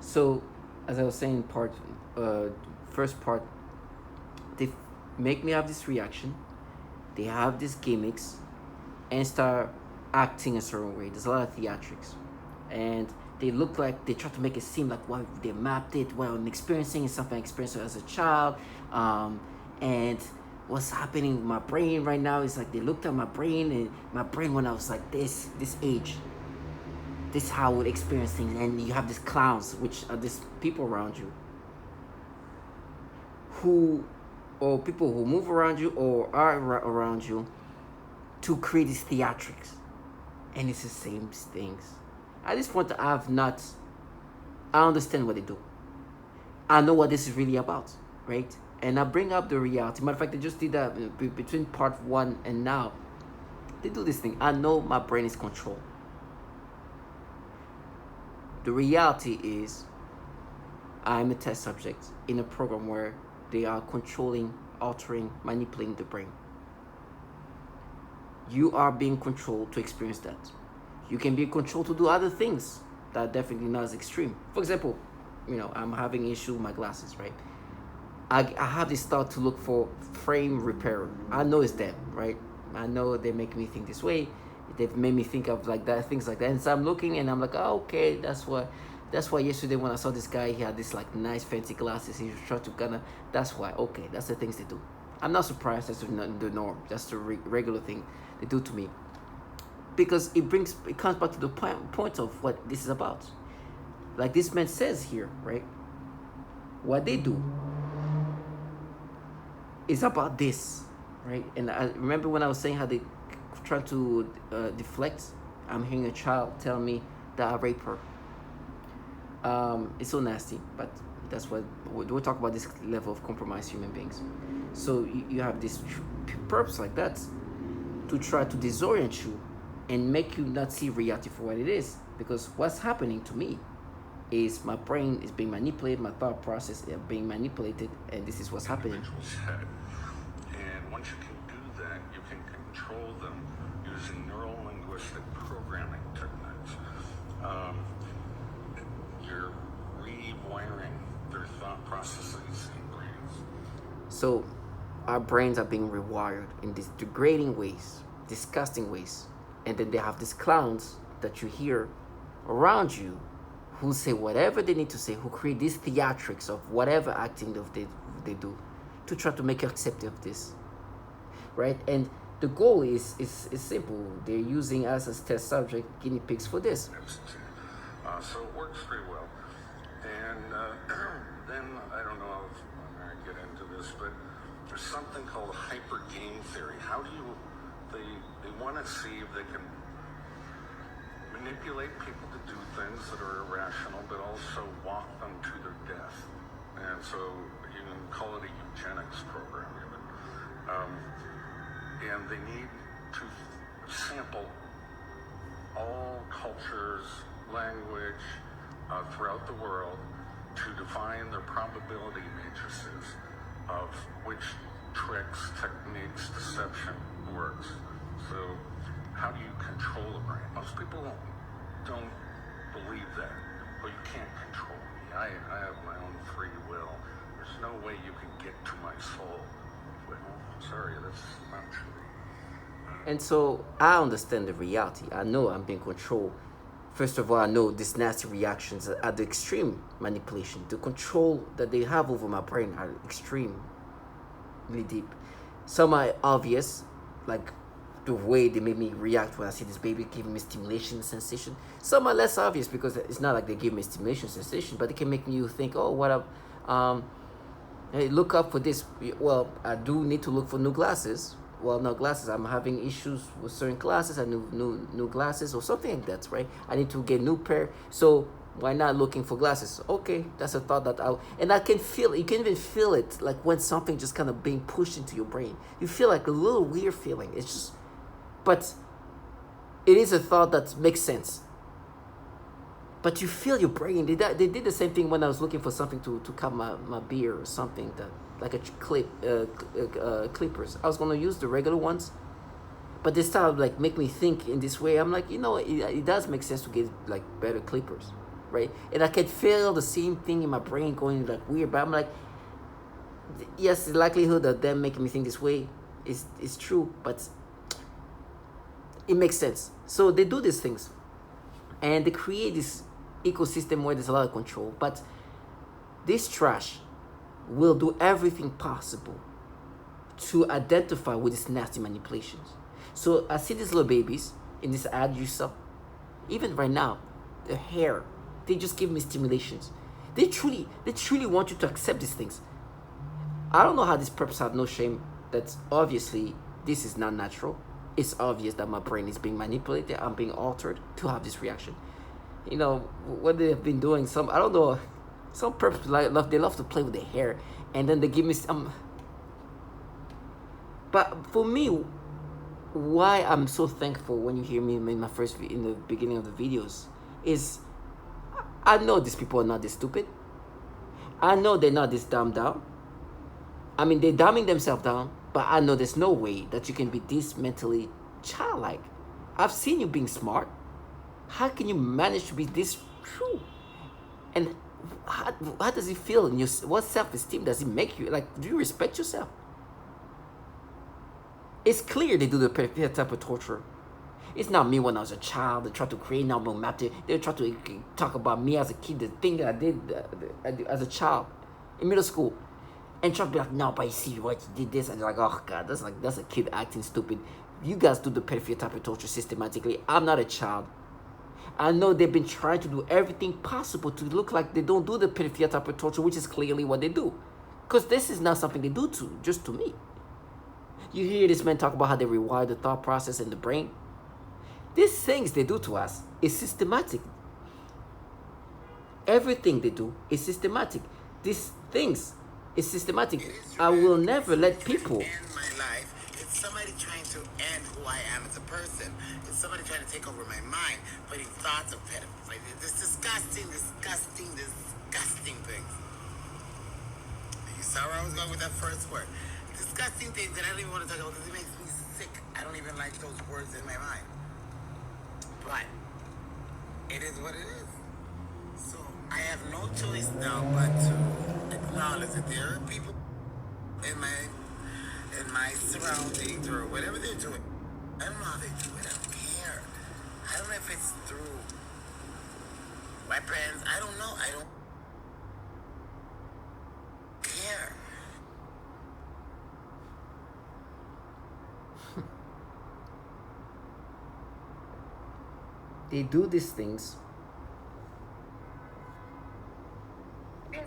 So, as I was saying, uh, first part, they make me have this reaction. They have these gimmicks and start acting a certain way. There's a lot of theatrics, and they look like they try to make it seem like what they mapped it, what I'm experiencing is something I experienced as a child, and what's happening with my brain right now is like they looked at my brain and my brain when I was like this age, this is how I would experience things, and you have these clowns, which are these people around you, who, or people who move around you or are around you, to create these theatrics, and it's the same things. At this point, I understand what they do. I know what this is really about, right? And I bring up the reality. Matter of fact, they just did that between part one and now. They do this thing. I know my brain is controlled. The reality is, I'm a test subject in a program where they are controlling, altering, manipulating the brain. You are being controlled to experience that. You can be controlled to do other things that are definitely not as extreme. For example, I'm having issue with my glasses, right? I have this thought to look for frame repair. I know it's them, right? I know they make me think this way. They've made me think of like that, things like that. And so I'm looking and I'm like, oh, okay, that's why yesterday when I saw this guy, he had this like nice fancy glasses. He was trying to that's why. Okay, that's the things they do. I'm not surprised. That's not the norm. That's the regular thing they do to me. Because it comes back to the point of what this is about. Like this man says here, right? What they do is about this, right? And I remember when I was saying how they try to deflect. I'm hearing a child tell me that I raped her. It's so nasty, but that's what we'll talk about, this level of compromised human beings. So you have this purpose like that to try to disorient you and make you not see reality for what it is. Because what's happening to me is my brain is being manipulated, my thought process is being manipulated, and this is what's happening. And once you can do that, you can control them using neuro-linguistic programming techniques. You're rewiring their thought processes in brains. So our brains are being rewired in these degrading ways, disgusting ways. And then they have these clowns that you hear around you who say whatever they need to say, who create these theatrics of whatever acting they do to try to make you accept of this, right? And the goal is simple. They're using us as test subject, guinea pigs for this. So it works pretty well. And then, I don't know if I'm going to get into this, but there's something called hyper game theory. How do you, they want to see if they can manipulate people to do things that are irrational, but also walk them to their death. And so you can call it a eugenics program even. And they need to sample all cultures, language throughout the world to define their probability matrices of which tricks, techniques, deception works. So how do you control the brain? Most people don't believe that. Well, you can't control me. I have my own free will. There's no way you can get to my soul. Well, sorry, that's not true. And so I understand the reality. I know I'm being controlled. First of all, I know these nasty reactions are the extreme manipulation. The control that they have over my brain are extremely deep. Some are obvious, like the way they made me react when I see this baby giving me stimulation sensation. Some are less obvious because it's not like they give me stimulation sensation, but it can make you think, oh, what up? Hey, look up for this. Well, I do need to look for new glasses. Well, no glasses. I'm having issues with certain glasses. I need new glasses or something like that, right? I need to get new pair. So why not looking for glasses? Okay, that's a thought and I can feel it. You can even feel it, like when something just kind of being pushed into your brain. You feel like a little weird feeling. It's just, but it is a thought that makes sense. But you feel your brain. They did the same thing when I was looking for something to cut my beard or something, that like a clippers. I was gonna use the regular ones, but they started like make me think in this way. I'm like, it does make sense to get like better clippers, right? And I can feel the same thing in my brain going like weird, but I'm like, yes, the likelihood of them making me think this way is true, but it makes sense. So they do these things, and they create this ecosystem where there's a lot of control. But this trash will do everything possible to identify with these nasty manipulations. So I see these little babies in this ad you saw. Even right now, the hair, they just give me stimulations. They truly want you to accept these things. I don't know how these perps have no shame. That's obviously this is not natural. It's obvious that my brain is being manipulated. I'm being altered to have this reaction. You know what they have been doing. Some I don't know. Some perps they love to play with their hair, and then they give me some. But for me, why I'm so thankful when you hear me in the beginning of the videos is I know these people are not this stupid. I know they're not this dumbed down. I mean, they're dumbing themselves down, but I know there's no way that you can be this mentally childlike. I've seen you being smart. How can you manage to be this true? And how does it feel in your, what self-esteem does it make you? Like, do you respect yourself? It's clear they do the type of torture. It's not me when I was a child. They try to create normal matter. They try to talk about me as a kid, the thing that I did as a child in middle school. And try to be like, no, but you see what you did this. And they're like, oh God, that's a kid acting stupid. You guys do the pedophilia type of torture systematically. I'm not a child. I know they've been trying to do everything possible to look like they don't do the pedophilia type of torture, which is clearly what they do. Because this is not something they do just to me. You hear this man talk about how they rewire the thought process in the brain. These things they do to us is systematic. Everything they do is systematic. These things is systematic. I will never let people end my life. It's somebody trying to end who I am as a person. It's somebody trying to take over my mind, putting thoughts of pedophilia. This disgusting thing. You saw where I was going with that first word. Disgusting things that I don't even want to talk about because it makes me sick. I don't even like those words in my mind. But it is what it is. So I have no choice now but to acknowledge that there are people in my surroundings or whatever they're doing. I don't know how they do it. I don't care. I don't know if it's through weapons. I don't know. I don't care. they do these things.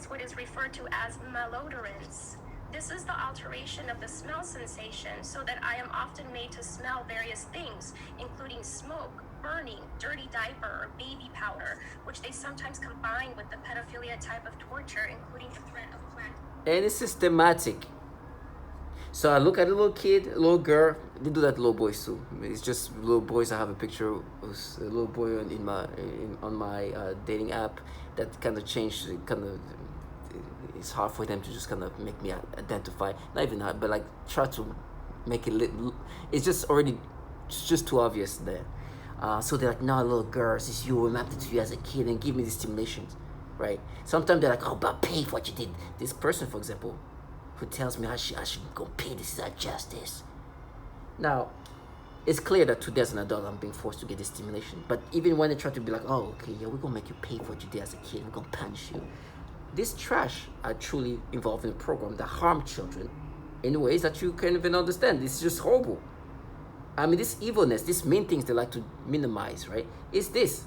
What is referred to as malodorance. This is the alteration of the smell sensation so that I am often made to smell various things, including smoke, burning, dirty diaper, or baby powder, which they sometimes combine with the pedophilia type of torture, including the threat of plant. And it's systematic. So I look at a little kid, a little girl. They do that to little boys too. It's just little boys. I have a picture of a little boy on my dating app that kind of changed. It's hard for them to just kind of make me identify. Not even hard, but like try to make it. It's just too obvious there. So they're like, no, little girls, it's you. I'm after to you as a kid and give me the stimulations, right? Sometimes they're like, oh, but pay for what you did. This person, for example, who tells me I should go pay, this is not justice. Now, it's clear that today as an adult I'm being forced to get this stimulation. But even when they try to be like, oh, okay, yeah, we're gonna make you pay for what you did as a kid, we're gonna punish you. This trash are truly involved in a program that harm children in ways that you can't even understand. It's just horrible. I mean, this evilness, these main things they like to minimize, right? Is this.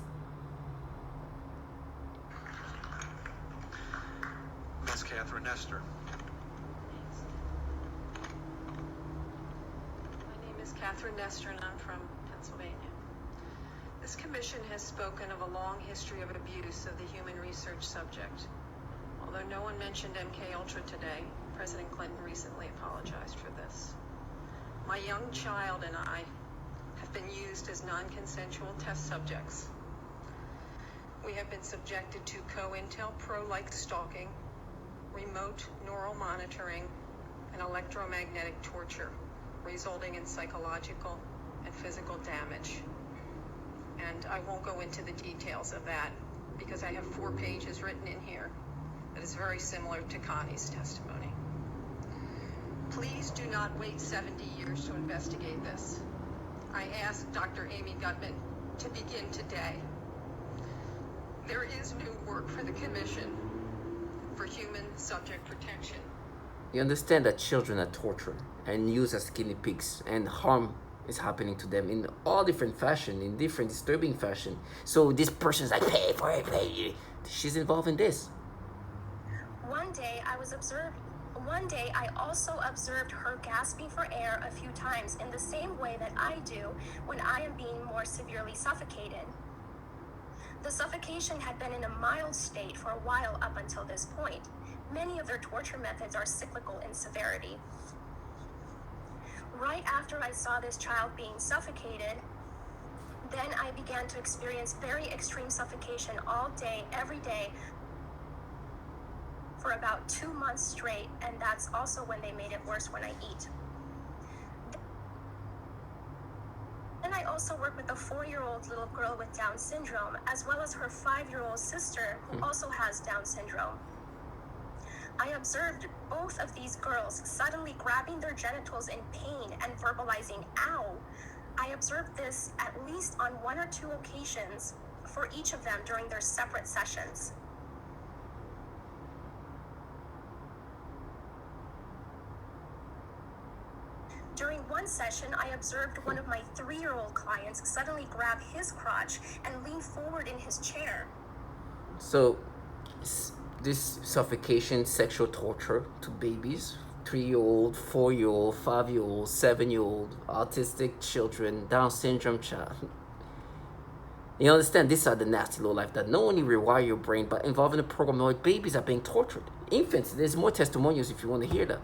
Miss Catherine Nestor. Catherine Nestor, and I'm from Pennsylvania. This commission has spoken of a long history of abuse of the human research subject. Although no one mentioned MKUltra today, President Clinton recently apologized for this. My young child and I have been used as non-consensual test subjects. We have been subjected to COINTELPRO-like stalking, remote neural monitoring, and electromagnetic torture, resulting in psychological and physical damage. And I won't go into the details of that because I have 4 pages written in here that is very similar to Connie's testimony. Please do not wait 70 years to investigate this. I ask Dr. Amy Gutman to begin today. There is new work for the Commission for Human Subject Protection. You understand that children are tortured and used as guinea pigs, and harm is happening to them in all different fashion, in different disturbing fashion. So this person's like, pay for it, pay. She's involved in this. One day I also observed her gasping for air a few times in the same way that I do when I am being more severely suffocated. The suffocation had been in a mild state for a while up until this point. Many of their torture methods are cyclical in severity. Right after I saw this child being suffocated, then I began to experience very extreme suffocation all day, every day, for about 2 months straight, and that's also when they made it worse when I eat. Then I also work with a 4-year-old little girl with Down syndrome, as well as her 5-year-old sister who also has Down syndrome. I observed both of these girls suddenly grabbing their genitals in pain and verbalizing, ow. I observed this at least on 1 or 2 occasions for each of them during their separate sessions. During one session, I observed one of my 3-year-old clients suddenly grab his crotch and lean forward in his chair. So this suffocation, sexual torture to babies, 3-year-old, 4-year-old, 5-year-old, 7-year-old, autistic children, Down syndrome child. You understand, these are the nasty low life that not only rewire your brain, but involving a program where babies are being tortured. Infants, there's more testimonials if you want to hear that.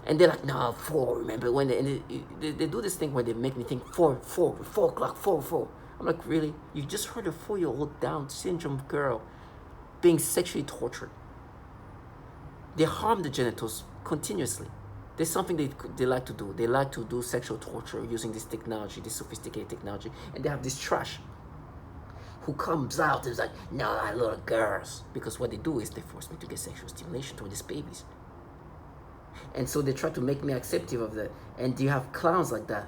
And they're like, no, 4, remember? When they do this thing where they make me think 4 o'clock, 4. I'm like, really? You just heard a 4-year-old Down syndrome girl being sexually tortured. They harm the genitals continuously. There's something they like to do. They like to do sexual torture using this technology, this sophisticated technology. And they have this trash who comes out and is like, no, I love girls. Because what they do is they force me to get sexual stimulation toward these babies. And so they try to make me acceptive of that. And you have clowns like that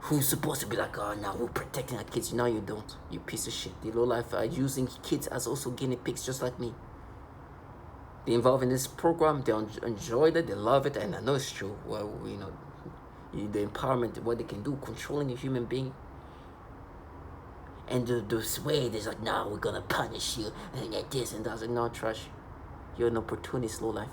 who's supposed to be like, oh, now we're protecting our kids. No, you don't. You piece of shit. The low-life are using kids as also guinea pigs, just like me. They involved in this program. They enjoy it. They love it. And I know it's true. Well, you know, the empowerment, what they can do, controlling a human being. And this way, they're like, no, we're going to punish you. And this and that. Like, no, trash. You're an opportunist, low-life.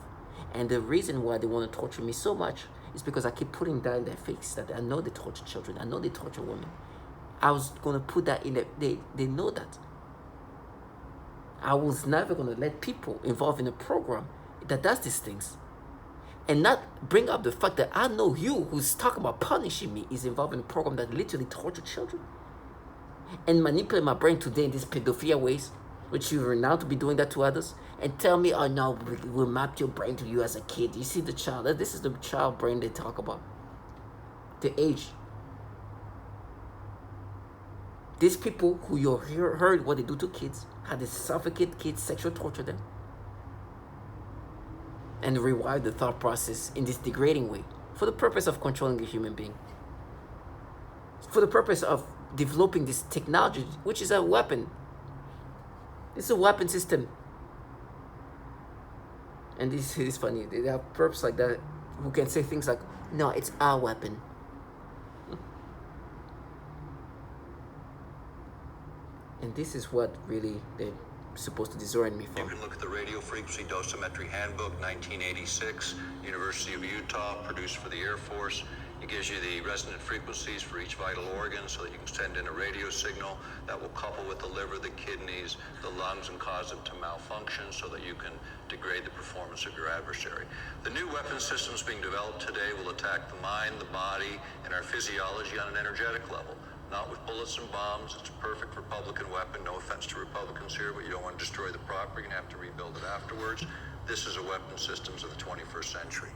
And the reason why they want to torture me so much is because I keep putting that in their face, that I know they torture children. I know they torture women. I was going to put that in there. They know that. I was never going to let people involved in a program that does these things and not bring up the fact that I know you who's talking about punishing me is involved in a program that literally torture children and manipulate my brain today in these pedophilia ways, which you are now to be doing that to others, and tell me, oh no, we'll map your brain to you as a kid. You see the child, this is the child brain they talk about. The age. These people who you heard what they do to kids, how they suffocate kids, sexual torture them, and rewire the thought process in this degrading way for the purpose of controlling a human being. For the purpose of developing this technology, which is a weapon. It's a weapon system. And this is funny. They have perps like that who can say things like, no, it's our weapon. And this is what really they're supposed to disorient me You from. can look at the Radio Frequency Dosimetry Handbook, 1986, University of Utah, produced for the Air Force. It gives you the resonant frequencies for each vital organ so that you can send in a radio signal that will couple with the liver, the kidneys, the lungs, and cause them to malfunction so that you can degrade the performance of your adversary. The new weapon systems being developed today will attack the mind, the body, and our physiology on an energetic level. Not with bullets and bombs. It's a perfect Republican weapon. No offense to Republicans here, but you don't want to destroy the property. You're going to have to rebuild it afterwards. This is a weapon systems of the 21st century.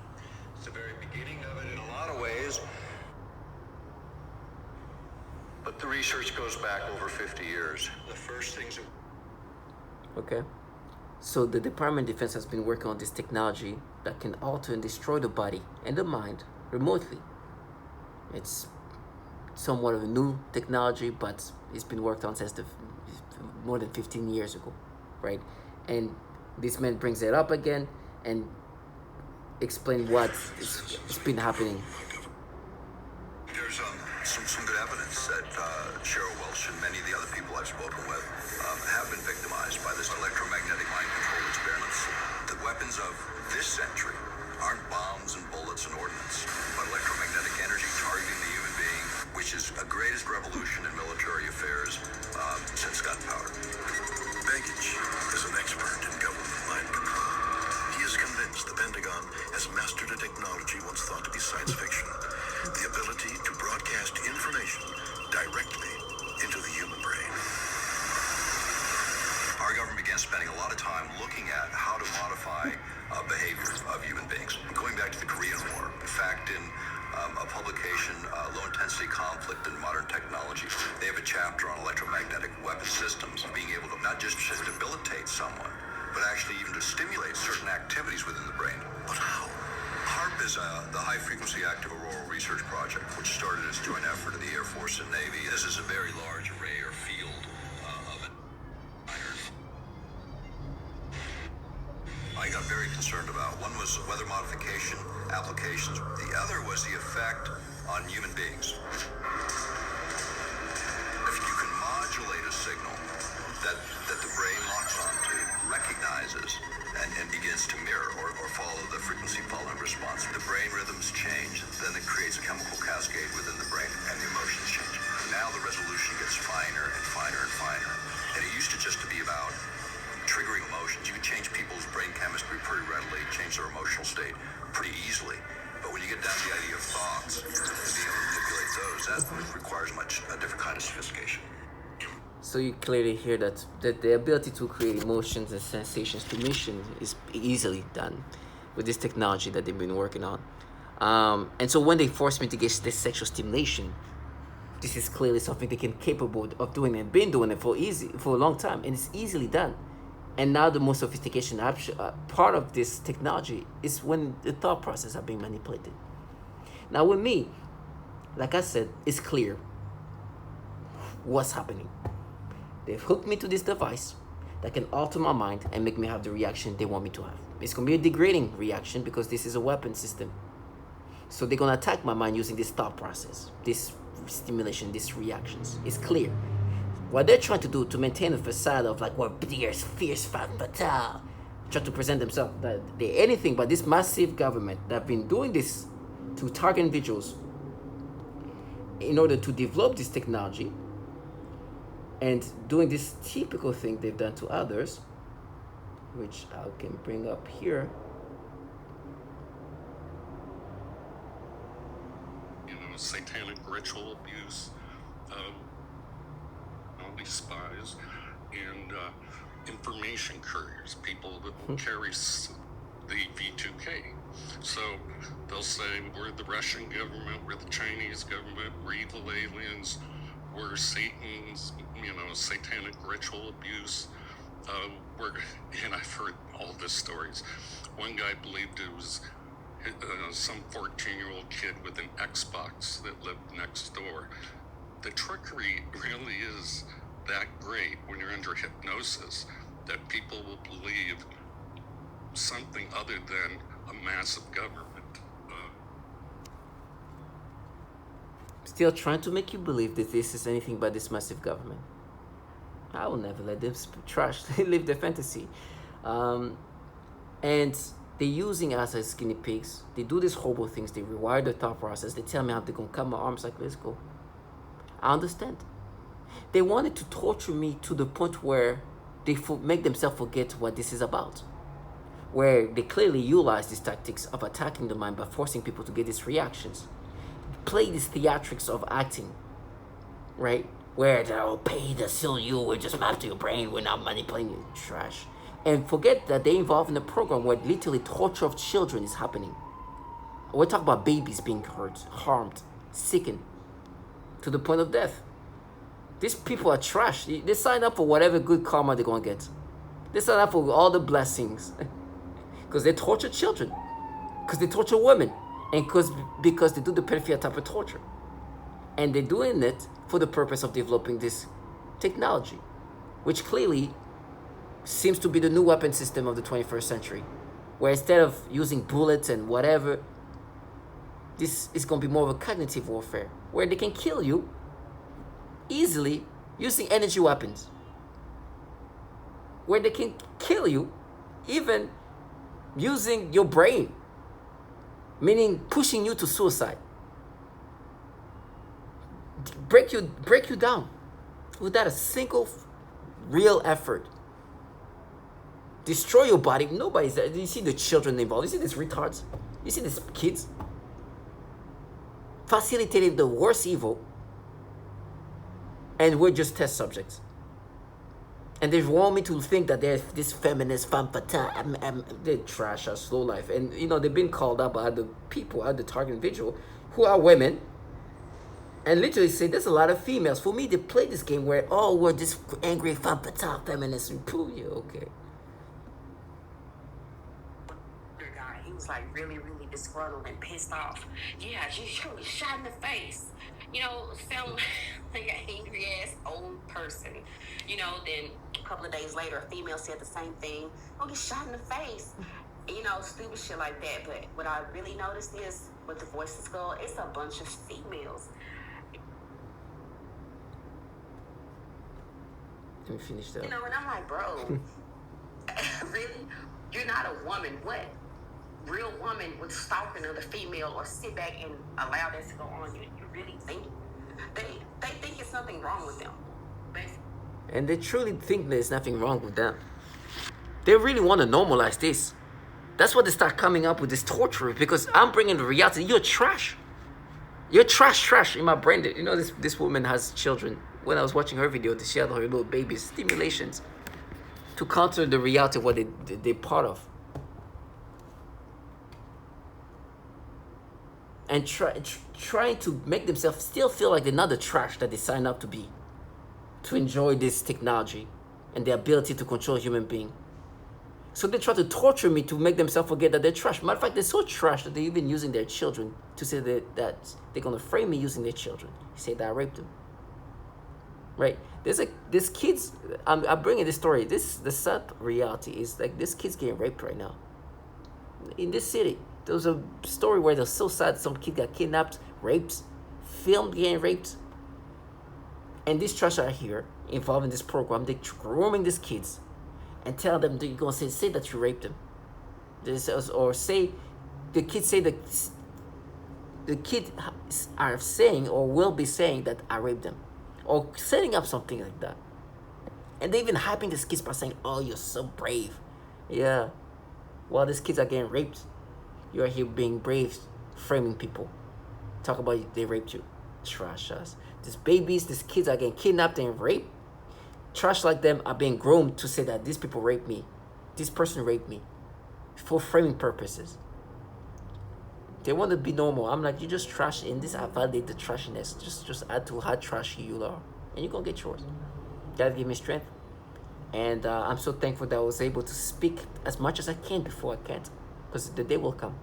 It's the very beginning of it in a lot of ways. But the research goes back over 50 years. The first things that... Okay. So the Department of Defense has been working on this technology that can alter and destroy the body and the mind remotely. It's somewhat of a new technology, but it's been worked on since more than 15 years ago, right? And this man brings it up again and explain what it's been happening. There's some good evidence that Cheryl Welch and many of the other people I've spoken with have been victimized by this electromagnetic mind control experiments. The weapons of this century aren't bombs and bullets and ordnance, but electromagnetic energy targeting the human being, which is the greatest revolution in military affairs since gunpowder. Baggage is an expert in government mind control. He is convinced the Pentagon has mastered a technology once thought to be science fiction, the ability to broadcast information directly into the human brain. Our government began spending a lot of time looking at how to modify behavior of human beings. Going back to the Korean War, in fact, in a publication, Low Intensity Conflict and Modern Technology, they have a chapter on electromagnetic weapon systems, being able to not just debilitate someone, but actually even to stimulate certain activities within the brain. But how? HARP is the High Frequency Active Auroral Research Project, which started as a joint effort of the Air Force and Navy. This is a very large array or field of it. I got very concerned about. One was weather modification applications. The other was the effect on human beings. If you can modulate a signal that the brain locks onto, recognizes, and begins to mirror or follow the frequency following response, the brain rhythms change, then it creates a chemical cascade within the brain and the emotions change. Now the resolution gets finer and finer and finer. And it used to just to be about triggering emotions. You can change people's brain chemistry pretty readily, change their emotional state pretty easily. But when you get down to the idea of thoughts, and being able to manipulate those, that requires a different kind of sophistication. So you clearly hear that the ability to create emotions and sensations to mission is easily done with this technology that they've been working on. And so when they force me to get this sexual stimulation, this is clearly something they can capable of doing and been doing it for a long time, and it's easily done. And now the most sophistication part of this technology is when the thought process are being manipulated. Now with me, like I said, it's clear what's happening. They've hooked me to this device that can alter my mind and make me have the reaction they want me to have. It's going to be a degrading reaction because this is a weapon system. So they're going to attack my mind using this thought process, this stimulation, these reactions. It's clear. What they're trying to do to maintain a facade of like, what, fierce, fatale, trying to present themselves that they're anything but this massive government that have been doing this to target individuals in order to develop this technology and doing this typical thing they've done to others, which I can bring up here. Satanic ritual abuse, all these spies, and information couriers, people that carry the V2K. So they'll say, we're the Russian government, we're the Chinese government, we're evil aliens, we're Satan's, satanic ritual abuse. And I've heard all these stories. One guy believed it was some 14-year-old kid with an Xbox that lived next door. The trickery really is that great when you're under hypnosis that people will believe something other than a massive government. Still trying to make you believe that this is anything but this massive government. I will never let them trash. They live their fantasy. And they're using us as guinea pigs. They do these horrible things. They rewire the thought process. They tell me how they're going to cut my arms like, let's go. I understand. They wanted to torture me to the point where they make themselves forget what this is about. Where they clearly utilize these tactics of attacking the mind by forcing people to get these reactions. Play these theatrics of acting, right? Where they'll pay to seal you, we're just map to your brain, we're not manipulating you, trash. And forget that they involved in a program where literally torture of children is happening. We're talking about babies being hurt, harmed, sickened, to the point of death. These people are trash. They sign up for whatever good karma they're going to get. They sign up for all the blessings. Because they torture children. Because they torture women. And because they do the pedophilia type of torture. And they're doing it for the purpose of developing this technology, which clearly seems to be the new weapon system of the 21st century, where instead of using bullets and whatever, this is going to be more of a cognitive warfare, where they can kill you easily using energy weapons, where they can kill you even using your brain, meaning pushing you to suicide, break you down without a single real effort. Destroy your body. Nobody's there. You see the children involved. You see these retards. You see these kids facilitating the worst evil, and we're just test subjects. And they want me to think that there's this feminist femme fatale. They trash our slow life, and you know they've been called up by the people, the target individual, who are women, and literally say there's a lot of females. For me, they play this game where we're this angry femme fatale feminists. We pull you, okay. He was like really disgruntled and pissed off. Yeah, she was shot in the face. You know, sound like an angry ass old person. You know, then a couple of days later, a female said the same thing. Oh, get shot in the face. You know, stupid shit like that. But what I really noticed is, with the Voices Girl, it's a bunch of females. Let me finish that. You know, and I'm like, bro, really? You're not a woman. What real woman would stalk another female or sit back and allow that to go on? You really think they think it's nothing wrong with them, basically. And they truly think there's nothing wrong with them. They really want to normalize this. That's why they start coming up with this torture, because I'm bringing the reality. You're trash. You're trash in my brain. You know, this woman has children. When I was watching her video, she had her little babies, stimulations, to counter the reality of what they're part of. And trying to make themselves still feel like they're not the trash that they signed up to be, to enjoy this technology and the ability to control a human being. So they try to torture me to make themselves forget that they're trash. Matter of fact, they're so trash that they're even using their children to say that they're going to frame me using their children. Say that I raped them. Right? This kids, I'm bringing this story. The sad reality is like this kid's getting raped right now. In this city. There was a story where they're so sad some kid got kidnapped, raped, filmed getting raped. And these trash are here involved in this program. They're grooming these kids and tell them that you're going to say that you raped them. Or say, the kids say that the kids are saying or will be saying that I raped them. Or setting up something like that. And they're even hyping these kids by saying, oh, you're so brave. Yeah. While these kids are getting raped, you're here being brave, framing people. Talk about they raped you. Trash us. These babies, these kids are getting kidnapped and raped. Trash like them are being groomed to say that these people raped me. This person raped me. For framing purposes. They want to be normal. I'm like, you just trash, and this I validate the trashiness. Just add to how trashy you are. And you're going to get yours. God give me strength. And I'm so thankful that I was able to speak as much as I can before I can't. Because the day will come.